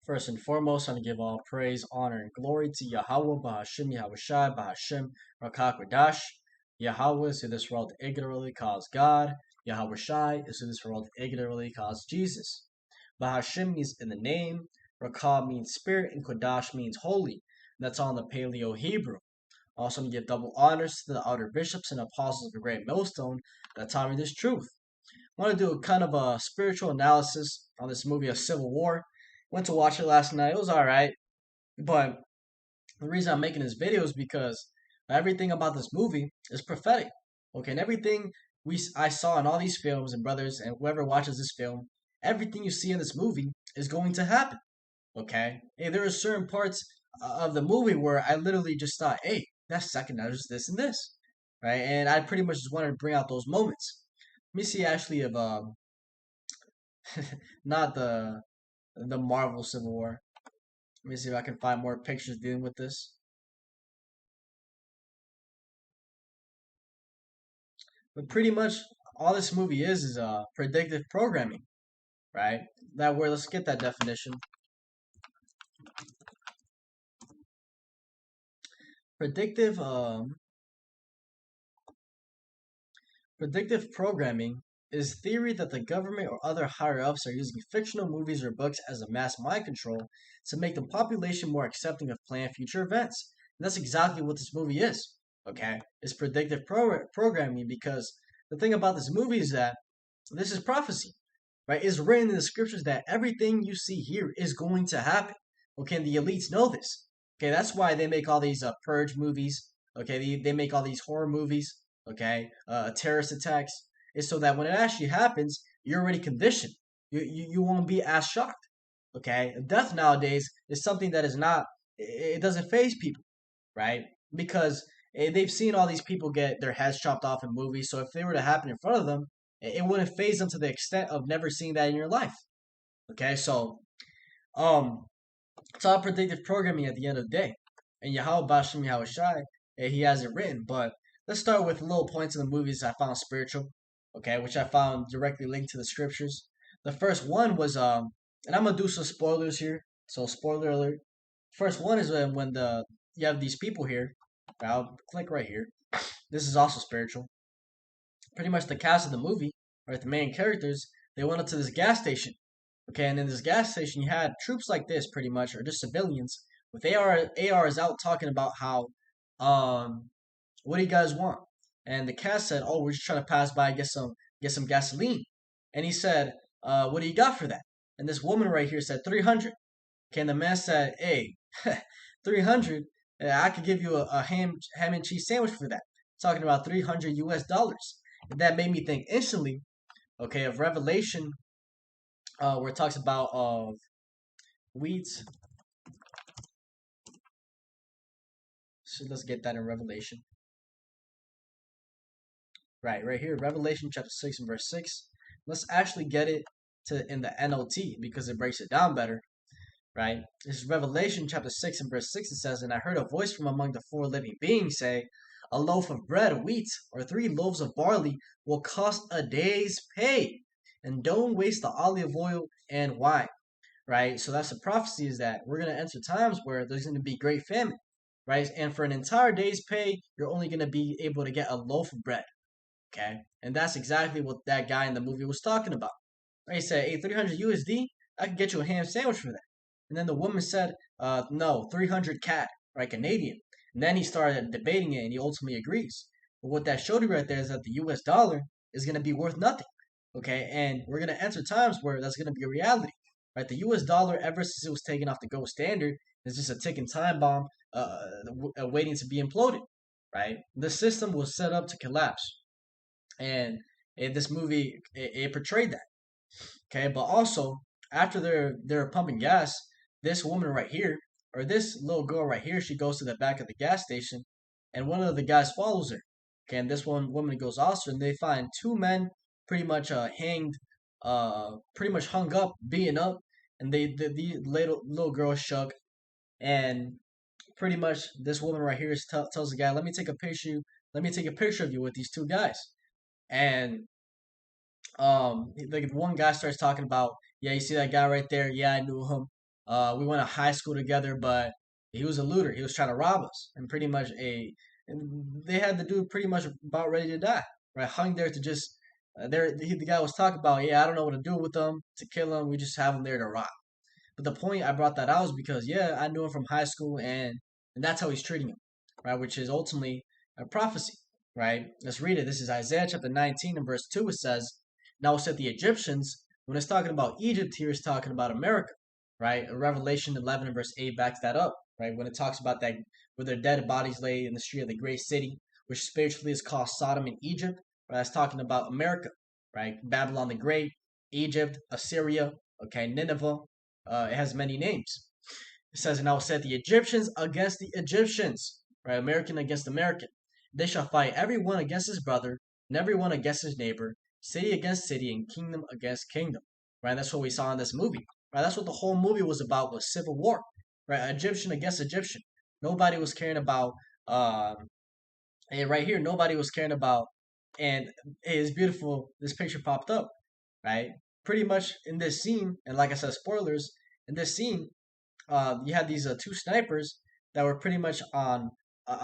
First and foremost, I want to give all praise, honor, and glory to Yahweh, Bahashim, Yahushai, Bahashim, Rakakwadash. Yahweh is who this world ignorantly calls God. Yahweh Shai is who this world ignorantly calls Jesus. Bahashim means in the name, Rakah means spirit, and Kodash means holy. And that's all in the Paleo Hebrew. Also, I'm going to give double honors to the outer bishops and apostles of the great millstone that taught me this truth. I want to do a kind of a spiritual analysis on this movie of Civil War. Went to watch it last night. It was alright. But the reason I'm making this video is because everything about this movie is prophetic. Okay, and everything I saw in all these films and brothers and whoever watches this film, everything you see in this movie is going to happen. Okay, hey, there are certain parts of the movie where I literally just thought, hey, that's second, there's this and this, right? And I pretty much just wanted to bring out those moments. Let me see actually if not the Marvel Civil War. Let me see if I can find more pictures dealing with this. But pretty much all this movie is predictive programming, right? That word. Let's get that definition. Predictive predictive programming is theory that the government or other higher ups are using fictional movies or books as a mass mind control to make the population more accepting of planned future events. And that's exactly what this movie is. Okay, it's predictive programming because the thing about this movie is that this is prophecy, right? It's written in the scriptures that everything you see here is going to happen. Okay, and the elites know this. Okay, that's why they make all these purge movies. Okay, they make all these horror movies. Okay, terrorist attacks. Is so that when it actually happens, you're already conditioned. You won't be as shocked. Okay, death nowadays is something that is not. It doesn't phase people, right? Because they've seen all these people get their heads chopped off in movies. So if they were to happen in front of them, it wouldn't phase them to the extent of never seeing that in your life. Okay, so um, it's all predictive programming at the end of the day. And Yahweh Bashim Yahweh Shai, he has it written. But let's start with little points in the movies I found spiritual, okay, which I found directly linked to the scriptures. The first one was and I'm gonna do some spoilers here. So spoiler alert. First one is when the you have these people here. I'll click right here. This is also spiritual. Pretty much the cast of the movie, right? The main characters, they went up to this gas station. Okay, and in this gas station, you had troops like this, pretty much, or just civilians with ARs out talking about how, what do you guys want? And the cast said, oh, we're just trying to pass by and get some gasoline. And he said, what do you got for that? And this woman right here said 300. Okay, and the man said, hey, 300. I could give you a ham and cheese sandwich for that. Talking about 300 US dollars. And that made me think instantly, okay, of Revelation, where it talks about wheat. So let's get that in Revelation. Right here, Revelation chapter 6 and verse 6. Let's actually get it to in the NLT because it breaks it down better. Right? This is Revelation chapter 6 and verse 6. It says, and I heard a voice from among the four living beings say, a loaf of bread, wheat, or 3 loaves of barley will cost a day's pay. And don't waste the olive oil and wine. Right? So that's the prophecy is that we're going to enter times where there's going to be great famine. Right? And for an entire day's pay, you're only going to be able to get a loaf of bread. Okay? And that's exactly what that guy in the movie was talking about. Right? He said, hey, 300 USD, I can get you a ham sandwich for that. And then the woman said, no, 300 CAD, right, Canadian. And then he started debating it and he ultimately agrees. But what that showed you right there is that the US dollar is going to be worth nothing. Okay? And we're going to enter times where that's going to be a reality. Right? The US dollar, ever since it was taken off the gold standard, is just a ticking time bomb waiting to be imploded. Right? The system was set up to collapse. And in this movie, it portrayed that. Okay, but also after they're pumping gas, this woman right here, or this little girl right here, she goes to the back of the gas station, and one of the guys follows her. Okay, and this one woman goes also, and they find 2 men pretty much hanged, pretty much hung up, beaten up, and the little girl shook, and pretty much this woman right here tells the guy, let me take a picture of you with these 2 guys, and like one guy starts talking about, yeah, you see that guy right there? Yeah, I knew him. We went to high school together, but he was a looter. He was trying to rob us, and pretty much and they had the dude pretty much about ready to die, right? Hung there to just the guy was talking about, yeah, I don't know what to do with them to kill him. We just have him there to rob. But the point I brought that out is because yeah, I knew him from high school, and that's how he's treating him, right? Which is ultimately a prophecy, right? Let's read it. This is Isaiah chapter 19 and verse 2. It says, "Now said the Egyptians." When it's talking about Egypt here, it's talking about America, right? Revelation 11 and verse 8 backs that up, right? When it talks about that, where their dead bodies lay in the street of the great city, which spiritually is called Sodom and Egypt, right? That's talking about America, right? Babylon the Great, Egypt, Assyria, okay, Nineveh, it has many names. It says, "And I will set the Egyptians against the Egyptians," right? American against American. "They shall fight every one against his brother, and every one against his neighbor, city against city, and kingdom against kingdom." Right? That's what we saw in this movie. Right? That's what the whole movie was about, was civil war. Right? Egyptian against Egyptian. Nobody was caring about and right here, nobody was caring about, and it's beautiful. This picture popped up, right? Pretty much in this scene, and like I said, spoilers. In this scene, you had these two snipers that were pretty much on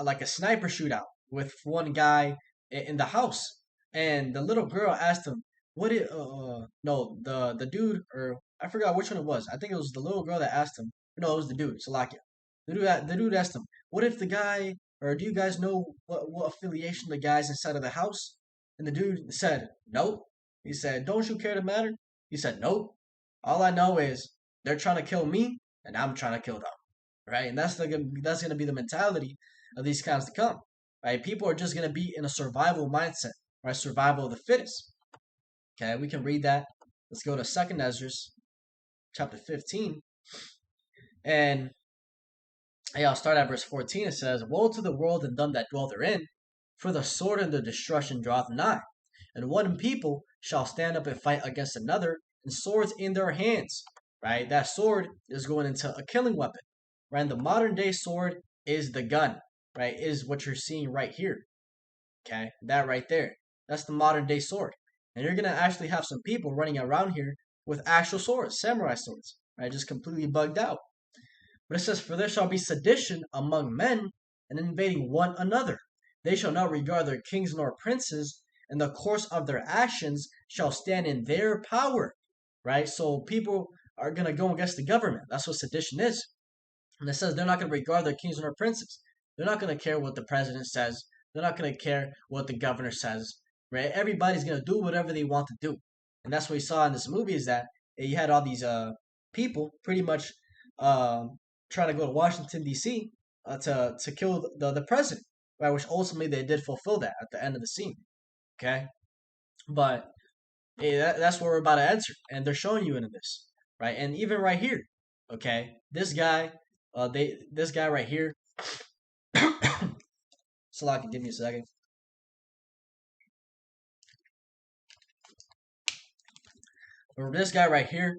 like a sniper shootout with one guy in the house, and the little girl asked him, "What it? No, the dude, or I forgot which one it was. I think it was the little girl that asked him. No, it was the dude, Salakia. The dude asked him, "What if the guy, or do you guys know what affiliation the guys inside of the house?" And the dude said, "Nope." He said, "Don't you care to matter?" He said, "Nope. All I know is they're trying to kill me, and I'm trying to kill them." Right? And that's gonna be the mentality of these kinds to come. Right? People are just gonna be in a survival mindset, right? Survival of the fittest. Okay, we can read that. Let's go to Second Ezra, chapter 15, and yeah, I'll start at verse 14. It says, "Woe to the world and them that dwell therein, for the sword and the destruction draweth nigh. And one people shall stand up and fight against another, and swords in their hands." Right? That sword is going into a killing weapon. Right? And the modern day sword is the gun. Right? Is what you're seeing right here. Okay? That right there. That's the modern day sword. And you're gonna actually have some people running around here with actual swords, samurai swords. Right? Just completely bugged out. But it says, "For there shall be sedition among men, and invading one another. They shall not regard their kings nor princes, and the course of their actions shall stand in their power." Right? So people are going to go against the government. That's what sedition is. And it says they're not going to regard their kings nor princes. They're not going to care what the president says. They're not going to care what the governor says. Right? Everybody's going to do whatever they want to do. And that's what we saw in this movie, is that you had all these people pretty much um, trying to go to Washington D.C. To kill the president, right? Which ultimately they did fulfill that at the end of the scene. Okay, but that's what we're about to enter, and they're showing you into this, right? And even right here, okay, this guy right here. Salaki, give me a second. Or this guy right here,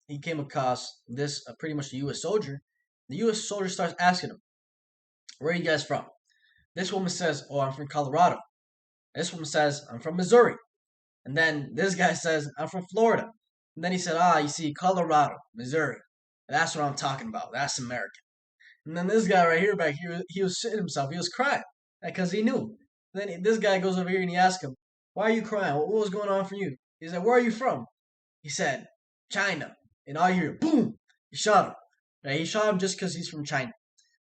he came across this pretty much a U.S. soldier. The U.S. soldier starts asking him, "Where are you guys from?" This woman says, "Oh, I'm from Colorado." This woman says, "I'm from Missouri." And then this guy says, "I'm from Florida." And then he said, "Ah, you see, Colorado, Missouri. That's what I'm talking about. That's American." And then this guy right here, back here, he was shitting himself. He was crying because he knew. Then this guy goes over here and he asks him, "Why are you crying? What was going on for you?" He said, "Where are you from?" He said, "China." And all you hear, boom, he shot him. Right? He shot him just because he's from China.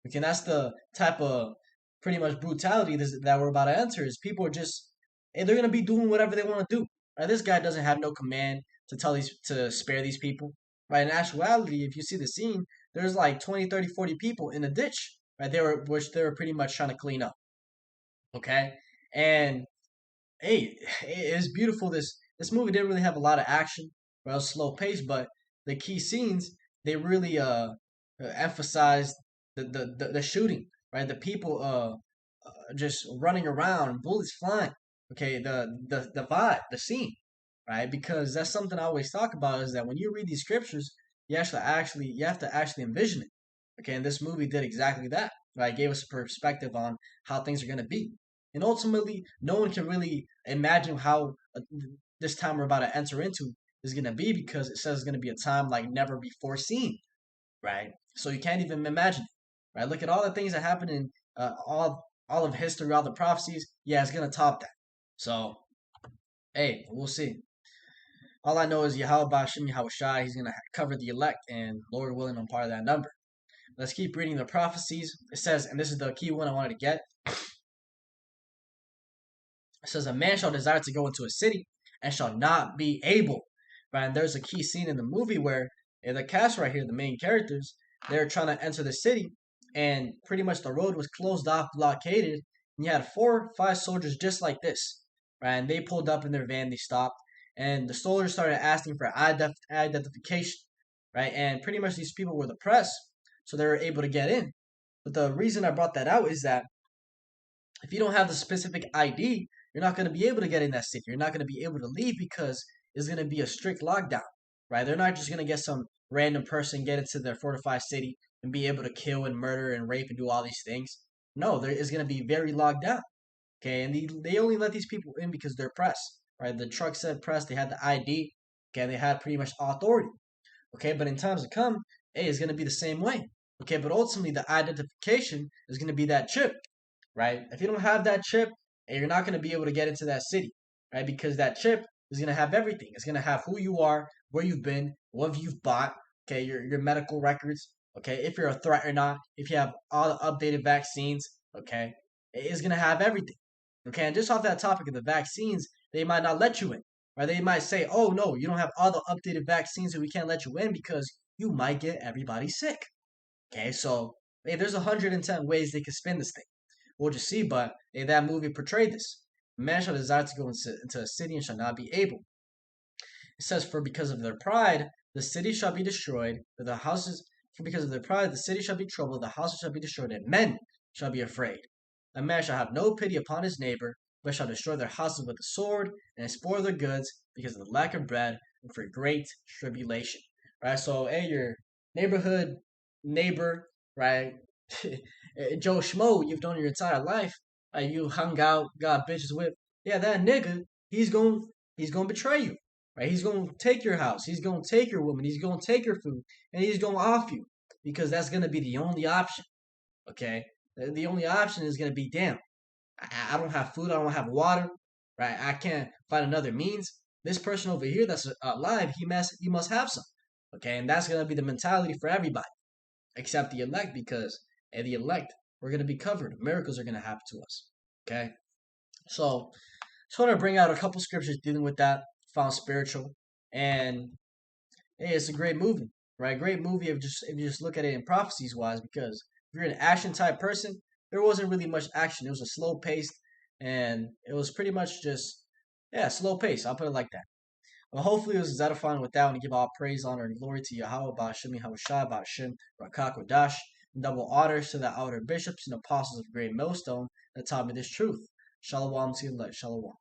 Okay, and that's the type of pretty much brutality that we're about to enter. Is people are just, and they're gonna be doing whatever they want to do. Right? This guy doesn't have no command to spare these people. Right? In actuality, if you see the scene, there's like 20, 30, 40 people in a ditch. Right? They were pretty much trying to clean up. Okay, and hey, it's beautiful. This movie didn't really have a lot of action, or else slow pace, but the key scenes, they really emphasized the shooting, right? The people just running around, bullets flying. Okay, the vibe, the scene, right? Because that's something I always talk about, is that when you read these scriptures, you have to actually envision it. Okay, and this movie did exactly that. Right, it gave us a perspective on how things are going to be, and ultimately, no one can really imagine how this time we're about to enter into is gonna be because it says it's gonna be a time like never before seen, right? So you can't even imagine it, right? Look at all the things that happen in all of history, all the prophecies. Yeah, it's gonna top that. So hey, we'll see. All I know is Yahweh Bashim Yahweh Shai, he's gonna cover the elect, and Lord willing, I'm part of that number. Let's keep reading the prophecies. It says, and this is the key one I wanted to get. It says, a man shall desire to go into a city and shall not be able. Right? And there's a key scene in the movie where the cast right here, the main characters, they're trying to enter the city, and pretty much the road was closed off, blockaded, and you had 4 or 5 soldiers just like this. Right? And they pulled up in their van, they stopped, and the soldiers started asking for identification. Right? And pretty much these people were the press, so they were able to get in. But the reason I brought that out is that if you don't have the specific ID, you're not going to be able to get in that city. You're not going to be able to leave because it's going to be a strict lockdown, right? They're not just going to get some random person get into their fortified city and be able to kill and murder and rape and do all these things. No, there is going to be very locked down. Okay, and they only let these people in because they're press, right? The truck said press. They had the ID. Okay, they had pretty much authority. Okay, but in times to come, hey, it's going to be the same way. Okay, but ultimately the identification is going to be that chip, right? If you don't have that chip, you're not going to be able to get into that city, right? Because that chip is going to have everything. It's going to have who you are, where you've been, what you've bought, okay, your medical records, okay, if you're a threat or not, if you have all the updated vaccines, okay, it's going to have everything, okay? And just off that topic of the vaccines, they might not let you in, right? They might say, oh, no, you don't have all the updated vaccines, so we can't let you in because you might get everybody sick, okay? So, hey, there's 110 ways they can spin this thing. We'll just see, but that movie portrayed this. Man shall desire to go into a city and shall not be able. It says, for because of their pride, the city shall be destroyed, for because of their pride, the city shall be troubled, the houses shall be destroyed, and men shall be afraid. A man shall have no pity upon his neighbor, but shall destroy their houses with the sword, and spoil their goods, because of the lack of bread, and for great tribulation. Right? So, hey, your neighborhood neighbor, right? Joe Schmo, you've known your entire life, you hung out, got bitches with. Yeah, that nigga, he's gonna betray you, right? He's gonna take your house, he's gonna take your woman, he's gonna take your food, and he's gonna off you because that's gonna be the only option. Okay, the only option is gonna be damn. I don't have food, I don't have water, right? I can't find another means. This person over here that's alive, he must have some. Okay, and that's gonna be the mentality for everybody except the elect because the elect, we're going to be covered. Miracles are going to happen to us. Okay? So, just want to bring out a couple scriptures dealing with that, found spiritual. And, hey, it's a great movie, right? Great movie if you just look at it in prophecies wise, because if you're an action type person, there wasn't really much action. It was a slow paced, and it was pretty much just, yeah, slow pace. I'll put it like that. Well, hopefully it was edifying with that, and give all praise, honor, and glory to Yahweh, Ba'ashim, Yahushua, Ba'ashim, Rakak, Wadash, and double honors to the outer bishops and apostles of Great Millstone that taught me this truth. Shalom to you, Shalom.